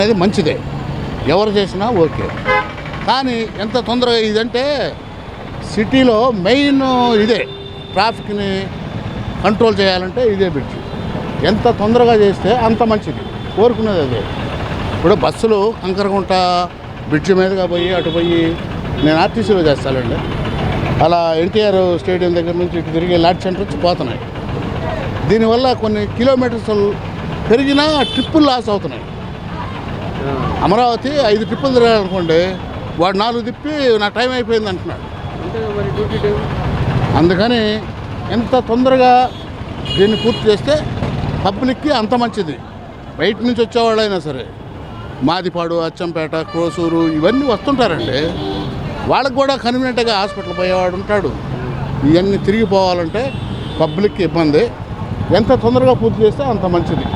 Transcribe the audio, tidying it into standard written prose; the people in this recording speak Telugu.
అనేది మంచిదే, ఎవరు చేసినా ఓకే. కానీ ఎంత తొందరగా ఇదంటే సిటీలో మెయిన్ ఇదే, ట్రాఫిక్ని కంట్రోల్ చేయాలంటే ఇదే బ్రిడ్జ్. ఎంత తొందరగా చేస్తే అంత మంచిది, కోరుకునేది అదే. ఇప్పుడు బస్సులు కంకరగుంట బ్రిడ్జ్ మీదుగా పోయి అటు పోయి, నేను ఆర్టీసీలో చేస్తానండి, అలా ఎన్టీఆర్ స్టేడియం దగ్గర నుంచి ఇటు తిరిగి లాడ్ సెంటర్ వచ్చి పోతున్నాయి. దీనివల్ల కొన్ని కిలోమీటర్స్ పెరిగినా ట్రిప్పులు లాస్ అవుతున్నాయి. అమరావతి 5 ట్రిప్పులు తిరగాలనుకోండి, వాడు 4 తిప్పి నా టైం అయిపోయింది అంటున్నాడు. అందుకని ఎంత తొందరగా దీన్ని పూర్తి చేస్తే పబ్లిక్కి అంత మంచిది. బయట నుంచి వచ్చేవాళ్ళైనా సరే, మాదిపాడు, అచ్చంపేట, కోసూరు ఇవన్నీ వస్తుంటారండి. వాళ్ళకు కూడా కన్వీనియంట్గా హాస్పిటల్ పోయేవాడు ఉంటాడు. ఇవన్నీ తిరిగిపోవాలంటే పబ్లిక్కి ఇబ్బంది. ఎంత తొందరగా పూర్తి చేస్తే అంత మంచిది.